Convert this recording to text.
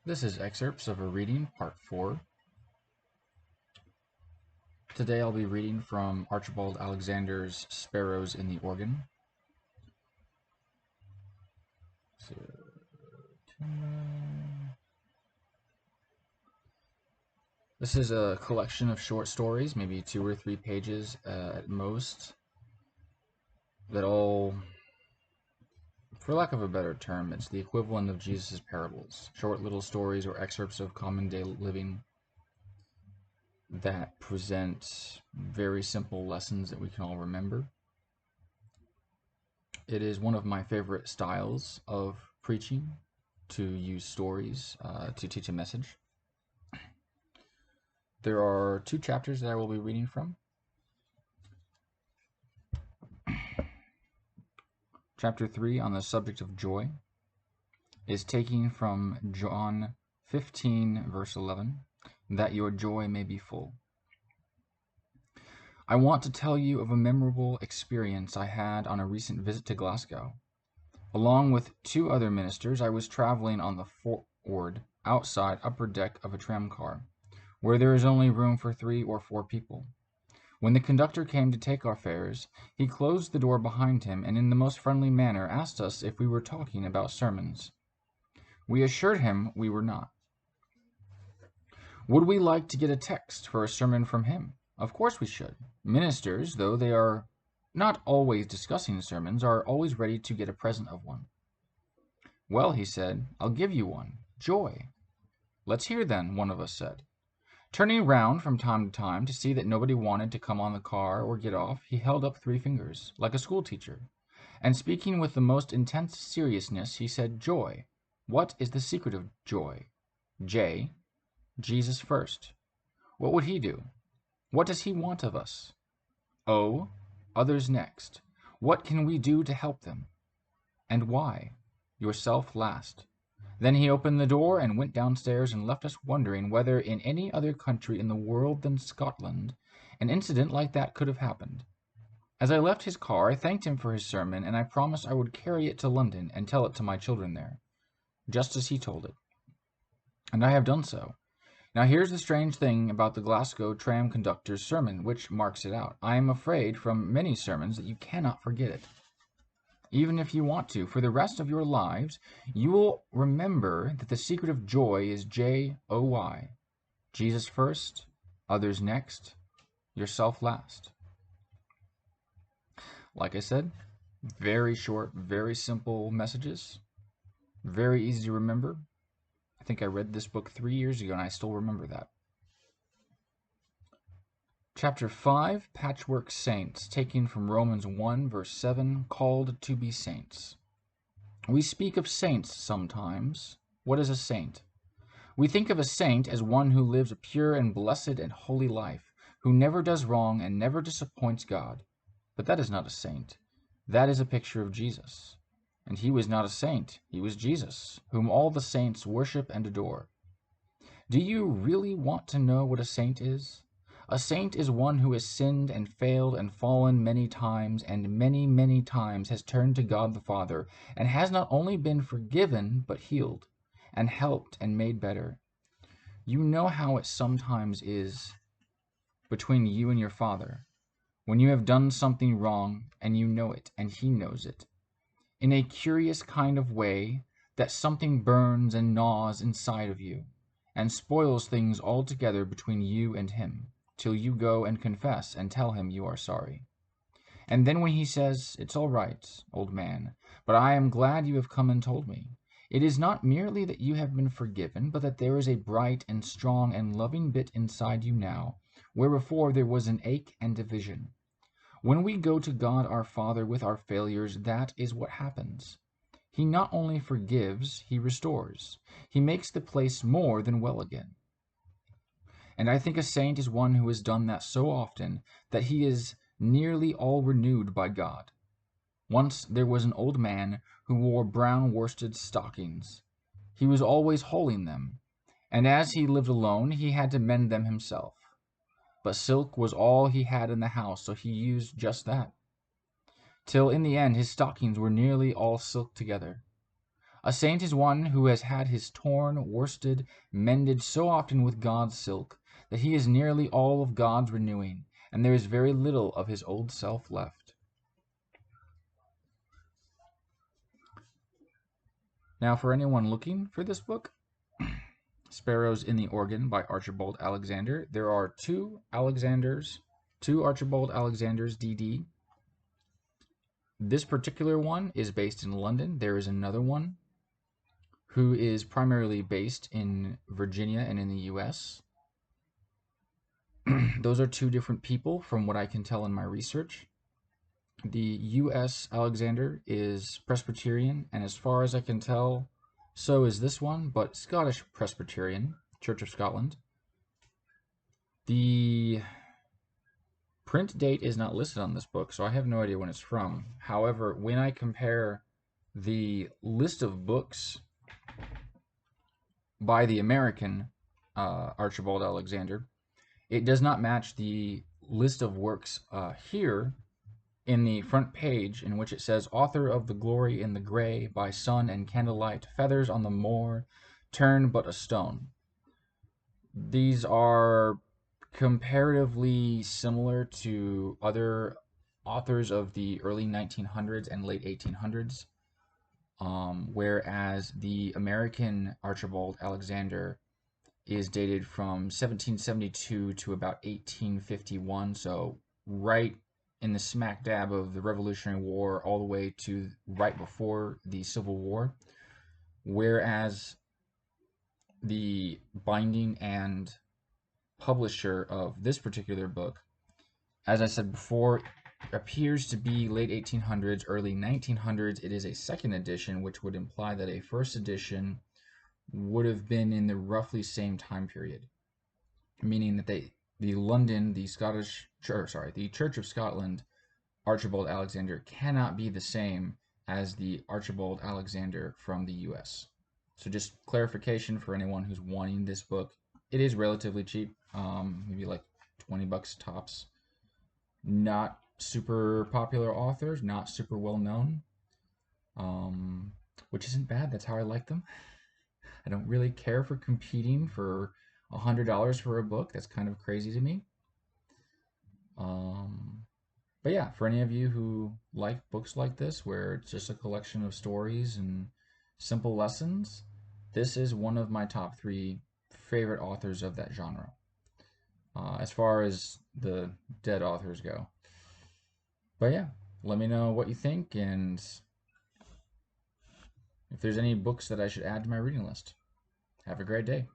This is Excerpts of a Reading, Part 4. Today I'll be reading from Archibald Alexander's Sparrows in the Organ. This is a collection of short stories, maybe 2 or 3 pages at most, that all, for lack of a better term, it's the equivalent of Jesus' parables, short little stories or excerpts of common day living that present very simple lessons that we can all remember. It is one of my favorite styles of preaching, to use stories to teach a message. There are 2 chapters that I will be reading from. Chapter 3, on the subject of joy, is taken from John 15, verse 11, that your joy may be full. I want to tell you of a memorable experience I had on a recent visit to Glasgow. Along with 2 other ministers, I was traveling on the forward, outside upper deck of a tramcar, where there is only room for 3 or 4 people. When the conductor came to take our fares, he closed the door behind him and in the most friendly manner asked us if we were talking about sermons. We assured him we were not. Would we like to get a text for a sermon from him? Of course we should. Ministers, though they are not always discussing sermons, are always ready to get a present of one. Well, he said, I'll give you one. Joy. Let's hear then, one of us said. Turning round from time to time to see that nobody wanted to come on the car or get off, he held up 3 fingers, like a schoolteacher, and speaking with the most intense seriousness, he said, Joy. What is the secret of joy? J. Jesus first. What would he do? What does he want of us? O. Others next. What can we do to help them? And why? Yourself last. Then he opened the door and went downstairs and left us wondering whether in any other country in the world than Scotland an incident like that could have happened. As I left his car, I thanked him for his sermon, and I promised I would carry it to London and tell it to my children there, just as he told it. And I have done so. Now here's the strange thing about the Glasgow tram conductor's sermon, which marks it out. I am afraid from many sermons that you cannot forget it. Even if you want to, for the rest of your lives, you will remember that the secret of joy is J-O-Y. Jesus first, others next, yourself last. Like I said, very short, very simple messages, very easy to remember. I think I read this book 3 years ago and I still remember that. Chapter 5, Patchwork Saints, taken from Romans 1, verse 7, called to be saints. We speak of saints sometimes. What is a saint? We think of a saint as one who lives a pure and blessed and holy life, who never does wrong and never disappoints God. But that is not a saint. That is a picture of Jesus. And he was not a saint. He was Jesus, whom all the saints worship and adore. Do you really want to know what a saint is? A saint is one who has sinned and failed and fallen many times, and many, many times has turned to God the Father, and has not only been forgiven, but healed, and helped and made better. You know how it sometimes is between you and your Father, when you have done something wrong, and you know it, and He knows it. In a curious kind of way, that something burns and gnaws inside of you, and spoils things altogether between you and Him, till you go and confess and tell Him you are sorry. And then when He says, It's all right, old man, but I am glad you have come and told me, it is not merely that you have been forgiven, but that there is a bright and strong and loving bit inside you now, where before there was an ache and division. When we go to God our Father with our failures, that is what happens. He not only forgives, He restores. He makes the place more than well again. And I think a saint is one who has done that so often that he is nearly all renewed by God. Once there was an old man who wore brown worsted stockings. He was always holing them, and as he lived alone, he had to mend them himself. But silk was all he had in the house, so he used just that, till in the end his stockings were nearly all silk together. A saint is one who has had his torn, worsted, mended so often with God's silk, that he is nearly all of God's renewing, and there is very little of his old self left. Now, for anyone looking for this book, Sparrows in the Organ by Archibald Alexander. There are two Archibald Alexanders DD. This particular one is based in London. There is another one who is primarily based in Virginia and in the US. Those are two different people from what I can tell in my research. The US Alexander is Presbyterian, and as far as I can tell, so is this one, but Scottish Presbyterian, Church of Scotland. The print date is not listed on this book, so I have no idea when it's from. However, when I compare the list of books by the American Archibald Alexander, it does not match the list of works here in the front page, in which it says, author of The Glory in the Grey, by sun and candlelight, feathers on the moor, turn but a stone. These are comparatively similar to other authors of the early 1900s and late 1800s, whereas the American Archibald Alexander is dated from 1772 to about 1851, so right in the smack dab of the Revolutionary War all the way to right before the Civil War, whereas the binding and publisher of this particular book, as I said before, appears to be late 1800s, early 1900s. It is a second edition, which would imply that a first edition would have been in the roughly same time period, meaning that the Church of Scotland Archibald Alexander cannot be the same as the Archibald Alexander from the US. So just clarification for anyone who's wanting this book. It is relatively cheap, maybe like $20 tops. Not super popular authors, not super well known, which isn't bad. That's how I like them. I don't really care for competing for $100 for a book. That's kind of crazy to me. But yeah, for any of you who like books like this, where it's just a collection of stories and simple lessons, this is one of my top 3 favorite authors of that genre, as far as the dead authors go. But yeah, let me know what you think, and if there's any books that I should add to my reading list. Have a great day.